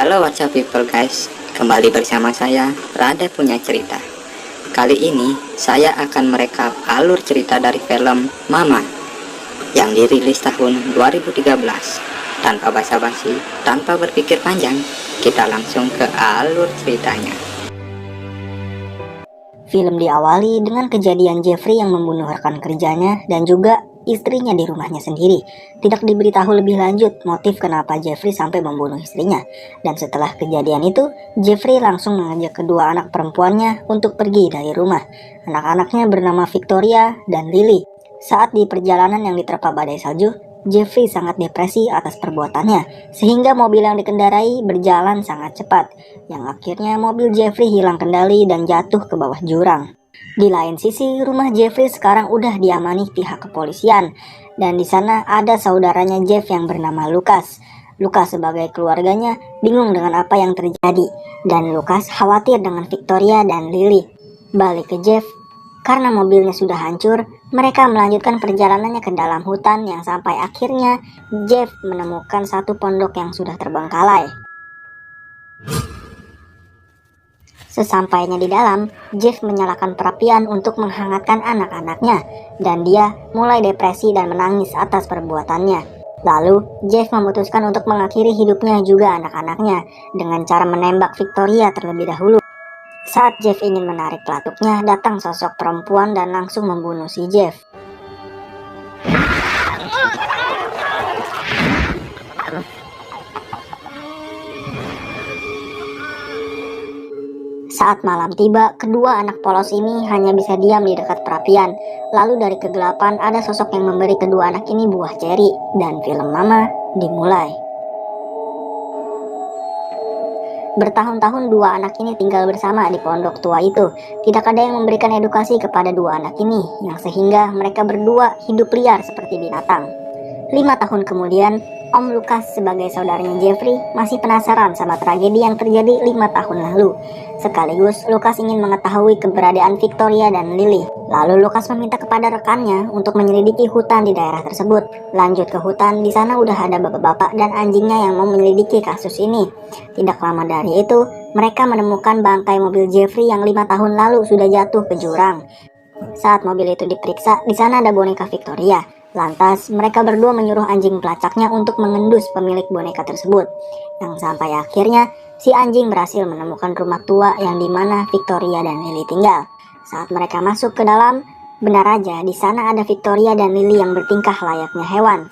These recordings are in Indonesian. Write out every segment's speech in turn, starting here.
Halo WhatsApp people guys, kembali bersama saya Rada Punya Cerita. Kali ini saya akan merekap alur cerita dari film Mama yang dirilis tahun 2013. Tanpa basa-basi, tanpa berpikir panjang, kita langsung ke alur ceritanya. Film diawali dengan kejadian Jeffrey yang membunuh rekan kerjanya dan juga istrinya di rumahnya sendiri. Tidak diberitahu lebih lanjut motif kenapa Jeffrey sampai membunuh istrinya. Dan setelah kejadian itu, Jeffrey langsung mengajak kedua anak perempuannya untuk pergi dari rumah. Anak-anaknya bernama Victoria dan Lily. Saat di perjalanan yang diterpa badai salju, Jeffrey sangat depresi atas perbuatannya, sehingga mobil yang dikendarai berjalan sangat cepat, yang akhirnya mobil Jeffrey hilang kendali dan jatuh ke bawah jurang. Di lain sisi, rumah Jeffrey sekarang udah diamani pihak kepolisian, dan di sana ada saudaranya Jeff yang bernama Lucas. Lucas sebagai keluarganya bingung dengan apa yang terjadi, dan Lucas khawatir dengan Victoria dan Lily. Balik ke Jeff, karena mobilnya sudah hancur, mereka melanjutkan perjalanannya ke dalam hutan yang sampai akhirnya Jeff menemukan satu pondok yang sudah terbengkalai. Sesampainya di dalam, Jeff menyalakan perapian untuk menghangatkan anak-anaknya, dan dia mulai depresi dan menangis atas perbuatannya. Lalu, Jeff memutuskan untuk mengakhiri hidupnya juga anak-anaknya dengan cara menembak Victoria terlebih dahulu. Saat Jeff ingin menarik pelatuknya, datang sosok perempuan dan langsung membunuh si Jeff. Saat malam tiba, kedua anak polos ini hanya bisa diam di dekat perapian. Lalu dari kegelapan ada sosok yang memberi kedua anak ini buah ceri, dan film Mama dimulai. Bertahun-tahun dua anak ini tinggal bersama di pondok tua itu. Tidak ada yang memberikan edukasi kepada dua anak ini, yang sehingga mereka berdua hidup liar seperti binatang. 5 tahun kemudian, Om Lucas sebagai saudaranya Jeffrey masih penasaran sama tragedi yang terjadi 5 tahun lalu. Sekaligus, Lucas ingin mengetahui keberadaan Victoria dan Lily. Lalu Lucas meminta kepada rekannya untuk menyelidiki hutan di daerah tersebut. Lanjut ke hutan, di sana udah ada bapak-bapak dan anjingnya yang mau menyelidiki kasus ini. Tidak lama dari itu, mereka menemukan bangkai mobil Jeffrey yang 5 tahun lalu sudah jatuh ke jurang. Saat mobil itu diperiksa, di sana ada boneka Victoria. Lantas, mereka berdua menyuruh anjing pelacaknya untuk mengendus pemilik boneka tersebut. Yang sampai akhirnya, si anjing berhasil menemukan rumah tua yang dimana Victoria dan Lily tinggal. Saat mereka masuk ke dalam, benar aja di sana ada Victoria dan Lily yang bertingkah layaknya hewan.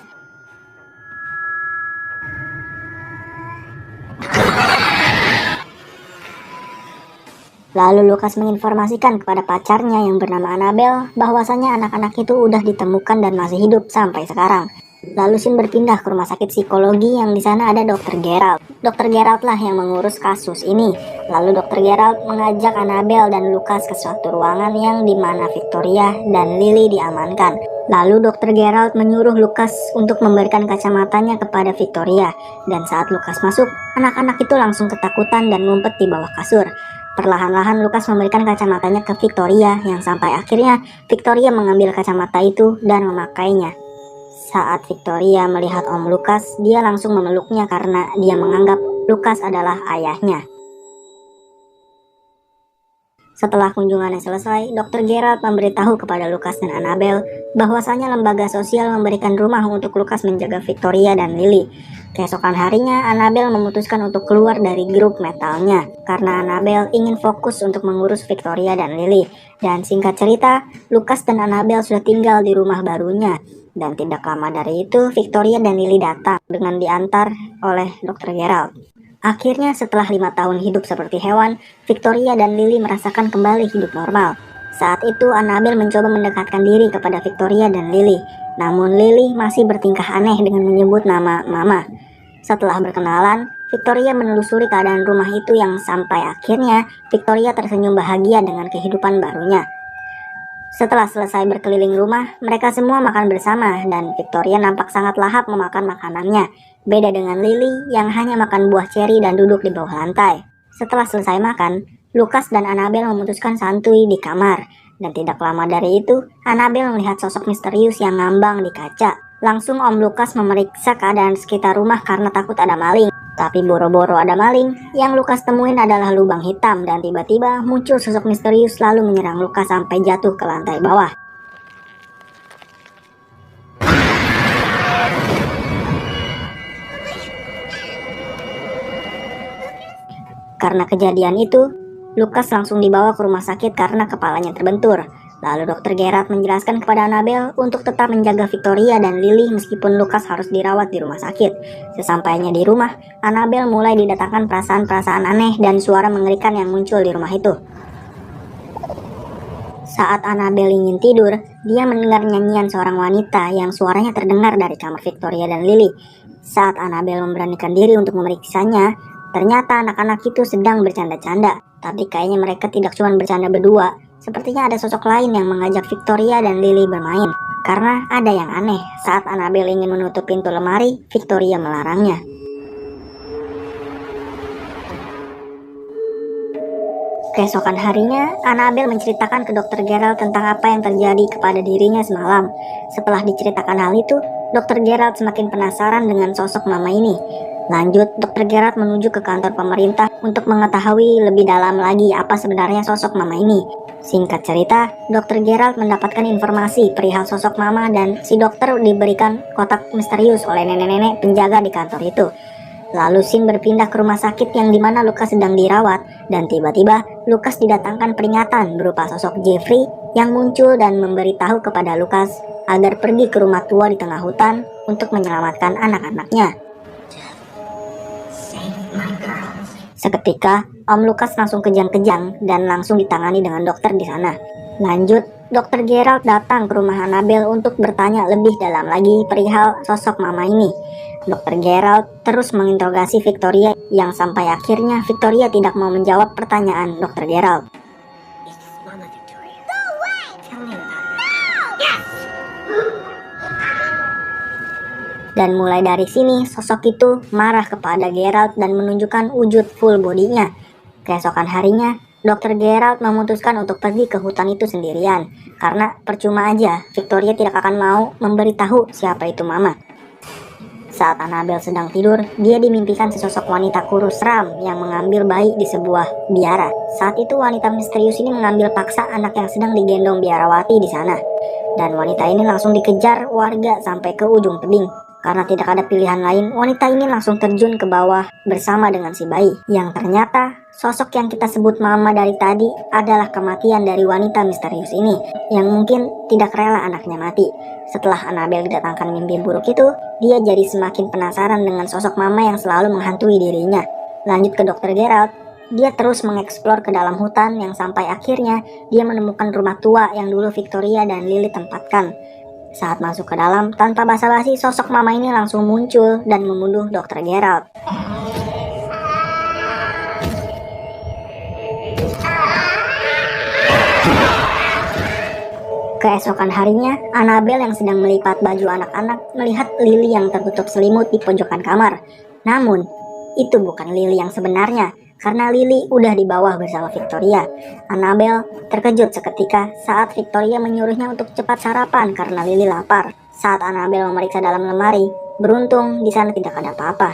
Lalu Lucas menginformasikan kepada pacarnya yang bernama Annabelle bahwasanya anak-anak itu udah ditemukan dan masih hidup sampai sekarang. Lalu Sin berpindah ke rumah sakit psikologi yang di sana ada Dr. Gerald. Dr. Gerald lah yang mengurus kasus ini. Lalu Dr. Gerald mengajak Annabelle dan Lucas ke suatu ruangan yang dimana Victoria dan Lily diamankan. Lalu Dr. Gerald menyuruh Lucas untuk memberikan kacamatanya kepada Victoria. Dan saat Lucas masuk, anak-anak itu langsung ketakutan dan ngumpet di bawah kasur. Perlahan-lahan Lucas memberikan kacamatanya ke Victoria yang sampai akhirnya Victoria mengambil kacamata itu dan memakainya. Saat Victoria melihat Om Lucas, dia langsung memeluknya karena dia menganggap Lucas adalah ayahnya. Setelah kunjungannya selesai, Dr. Gerald memberitahu kepada Lucas dan Annabelle bahwasanya lembaga sosial memberikan rumah untuk Lucas menjaga Victoria dan Lily. Keesokan harinya, Annabelle memutuskan untuk keluar dari grup metalnya karena Annabelle ingin fokus untuk mengurus Victoria dan Lily. Dan singkat cerita, Lucas dan Annabelle sudah tinggal di rumah barunya. Dan tidak lama dari itu, Victoria dan Lily datang dengan diantar oleh Dr. Gerald. Akhirnya setelah 5 tahun hidup seperti hewan, Victoria dan Lily merasakan kembali hidup normal. Saat itu Annabelle mencoba mendekatkan diri kepada Victoria dan Lily. Namun Lily masih bertingkah aneh dengan menyebut nama Mama. Setelah berkenalan, Victoria menelusuri keadaan rumah itu yang sampai akhirnya Victoria tersenyum bahagia dengan kehidupan barunya. Setelah selesai berkeliling rumah, mereka semua makan bersama dan Victoria nampak sangat lahap memakan makanannya. Beda dengan Lily yang hanya makan buah ceri dan duduk di bawah lantai. Setelah selesai makan, Lucas dan Annabelle memutuskan santuy di kamar. Dan tidak lama dari itu, Annabelle melihat sosok misterius yang ngambang di kaca. Langsung Om Lukas memeriksa keadaan sekitar rumah karena takut ada maling. Tapi boro-boro ada maling, yang Lukas temuin adalah lubang hitam dan tiba-tiba muncul sosok misterius lalu menyerang Lukas sampai jatuh ke lantai bawah. Karena kejadian itu, Lukas langsung dibawa ke rumah sakit karena kepalanya terbentur. Lalu dokter Gerard menjelaskan kepada Annabelle untuk tetap menjaga Victoria dan Lily meskipun Lukas harus dirawat di rumah sakit. Sesampainya di rumah, Annabelle mulai didatangkan perasaan-perasaan aneh dan suara mengerikan yang muncul di rumah itu. Saat Annabelle ingin tidur, dia mendengar nyanyian seorang wanita yang suaranya terdengar dari kamar Victoria dan Lily. Saat Annabelle memberanikan diri untuk memeriksanya, ternyata anak-anak itu sedang bercanda-canda. Tapi kayaknya mereka tidak cuma bercanda berdua. Sepertinya ada sosok lain yang mengajak Victoria dan Lily bermain. Karena ada yang aneh, saat Annabelle ingin menutup pintu lemari, Victoria melarangnya. Keesokan harinya, Annabelle menceritakan ke Dr. Gerald tentang apa yang terjadi kepada dirinya semalam. Setelah diceritakan hal itu, Dr. Gerald semakin penasaran dengan sosok mama ini. Lanjut, Dr. Gerald menuju ke kantor pemerintah untuk mengetahui lebih dalam lagi apa sebenarnya sosok mama ini. Singkat cerita, Dr. Gerald mendapatkan informasi perihal sosok mama dan si dokter diberikan kotak misterius oleh nenek-nenek penjaga di kantor itu. Lalu Sin berpindah ke rumah sakit yang dimana Lukas sedang dirawat, dan tiba-tiba Lukas didatangkan peringatan berupa sosok Jeffrey yang muncul dan memberitahu kepada Lukas agar pergi ke rumah tua di tengah hutan untuk menyelamatkan anak-anaknya. Seketika, Om Lukas langsung kejang-kejang dan langsung ditangani dengan dokter di sana. Lanjut, Dr. Gerald datang ke rumah Annabelle untuk bertanya lebih dalam lagi perihal sosok mama ini. Dr. Gerald terus menginterogasi Victoria yang sampai akhirnya Victoria tidak mau menjawab pertanyaan Dr. Gerald. Dan mulai dari sini, sosok itu marah kepada Gerald dan menunjukkan wujud full bodinya. Keesokan harinya, Dr. Gerald memutuskan untuk pergi ke hutan itu sendirian. Karena percuma aja, Victoria tidak akan mau memberitahu siapa itu mama. Saat Annabelle sedang tidur, dia dimimpikan sesosok wanita kurus seram yang mengambil bayi di sebuah biara. Saat itu wanita misterius ini mengambil paksa anak yang sedang digendong biarawati di sana. Dan wanita ini langsung dikejar warga sampai ke ujung tebing. Karena tidak ada pilihan lain, wanita ini langsung terjun ke bawah bersama dengan si bayi. Yang ternyata, sosok yang kita sebut mama dari tadi adalah kematian dari wanita misterius ini, yang mungkin tidak rela anaknya mati. Setelah Annabelle didatangkan mimpi buruk itu, dia jadi semakin penasaran dengan sosok mama yang selalu menghantui dirinya. Lanjut ke Dr. Gerald, dia terus mengeksplor ke dalam hutan yang sampai akhirnya dia menemukan rumah tua yang dulu Victoria dan Lily tempatkan. Saat masuk ke dalam, tanpa basa-basi sosok mama ini langsung muncul dan membunuh Dr. Gerald. Keesokan harinya, Annabelle yang sedang melipat baju anak-anak melihat Lily yang tertutup selimut di pojokan kamar. Namun, itu bukan Lily yang sebenarnya, karena Lily udah di bawah bersama Victoria. Annabelle terkejut seketika saat Victoria menyuruhnya untuk cepat sarapan karena Lily lapar. Saat Annabelle memeriksa dalam lemari, beruntung di sana tidak ada apa-apa.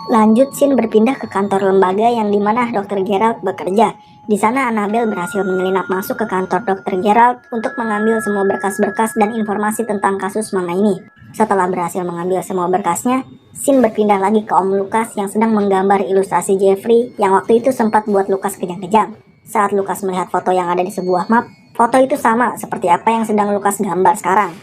Lanjut, Sin berpindah ke kantor lembaga yang dimana Dr. Gerald bekerja. Di sana Annabelle berhasil menyelinap masuk ke kantor Dr. Gerald untuk mengambil semua berkas-berkas dan informasi tentang kasus mama ini. Setelah berhasil mengambil semua berkasnya, Sin berpindah lagi ke Om Lukas yang sedang menggambar ilustrasi Jeffrey yang waktu itu sempat buat Lukas kejang-kejang. Saat Lukas melihat foto yang ada di sebuah map, foto itu sama seperti apa yang sedang Lukas gambar sekarang.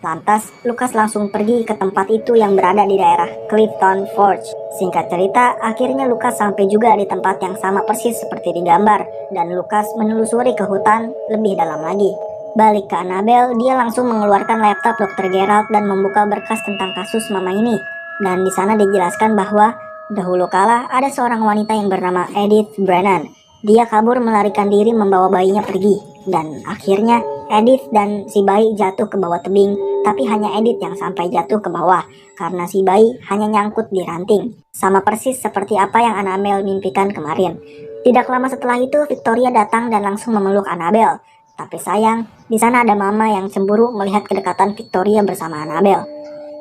Lantas, Lukas langsung pergi ke tempat itu yang berada di daerah Clifton Forge. Singkat cerita, akhirnya Lukas sampai juga di tempat yang sama persis seperti digambar, dan Lukas menelusuri ke hutan lebih dalam lagi. Balik ke Annabelle, dia langsung mengeluarkan laptop Dr. Gerald dan membuka berkas tentang kasus mama ini. Dan di sana dijelaskan bahwa dahulu kala ada seorang wanita yang bernama Edith Brennan. Dia kabur melarikan diri membawa bayinya pergi, dan akhirnya Edith dan si bayi jatuh ke bawah tebing, tapi hanya Edith yang sampai jatuh ke bawah, karena si bayi hanya nyangkut di ranting. Sama persis seperti apa yang Annabelle mimpikan kemarin. Tidak lama setelah itu, Victoria datang dan langsung memeluk Annabelle. Tapi sayang, di sana ada Mama yang cemburu melihat kedekatan Victoria bersama Annabelle.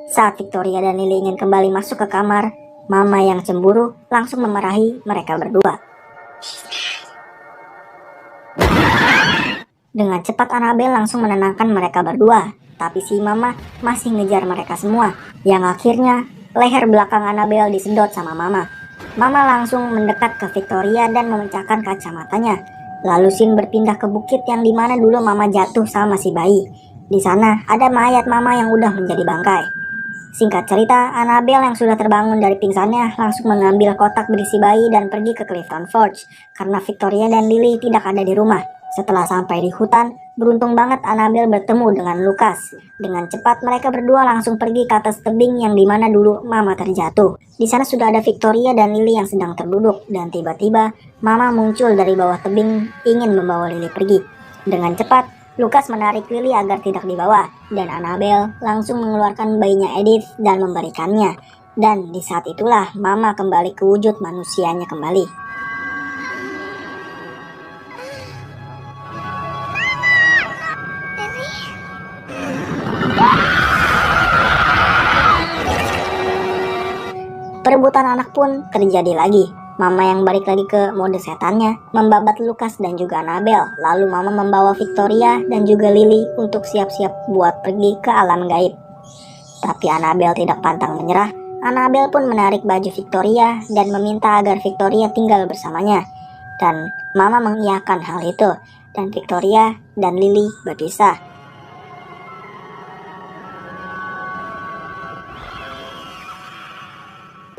Saat Victoria dan Lily ingin kembali masuk ke kamar, Mama yang cemburu langsung memarahi mereka berdua. Dengan cepat Annabelle langsung menenangkan mereka berdua, tapi si Mama masih ngejar mereka semua, yang akhirnya leher belakang Annabelle disedot sama Mama. Mama langsung mendekat ke Victoria dan memecahkan kacamatanya. Lalu Sin berpindah ke bukit yang dimana dulu Mama jatuh sama si bayi. Di sana ada mayat Mama yang udah menjadi bangkai. Singkat cerita, Annabelle yang sudah terbangun dari pingsannya langsung mengambil kotak berisi bayi dan pergi ke Clifton Forge karena Victoria dan Lily tidak ada di rumah. Setelah sampai di hutan, beruntung banget Annabelle bertemu dengan Lucas. Dengan cepat mereka berdua langsung pergi ke atas tebing yang dimana dulu Mama terjatuh. Di sana sudah ada Victoria dan Lily yang sedang terduduk dan tiba-tiba Mama muncul dari bawah tebing ingin membawa Lily pergi. Dengan cepat Lucas menarik Lily agar tidak dibawa dan Annabelle langsung mengeluarkan bayinya Edith dan memberikannya. Dan di saat itulah Mama kembali ke wujud manusianya kembali. Perebutan anak pun terjadi lagi. Mama yang balik lagi ke mode setannya membabat Lucas dan juga Annabelle. Lalu Mama membawa Victoria dan juga Lily untuk siap-siap buat pergi ke alam gaib. Tapi Annabelle tidak pantang menyerah. Annabelle pun menarik baju Victoria dan meminta agar Victoria tinggal bersamanya. Dan Mama mengiyakan hal itu. Dan Victoria dan Lily berpisah.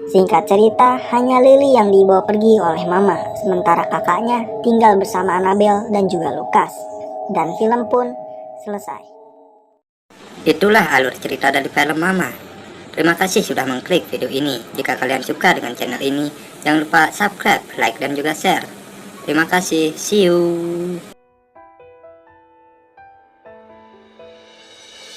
Singkat cerita, hanya Lily yang dibawa pergi oleh Mama, sementara kakaknya tinggal bersama Annabelle dan juga Lucas. Dan film pun selesai. Itulah alur cerita dari film Mama. Terima kasih sudah mengklik video ini. Jika kalian suka dengan channel ini, jangan lupa subscribe, like, dan juga share. Terima kasih, see you.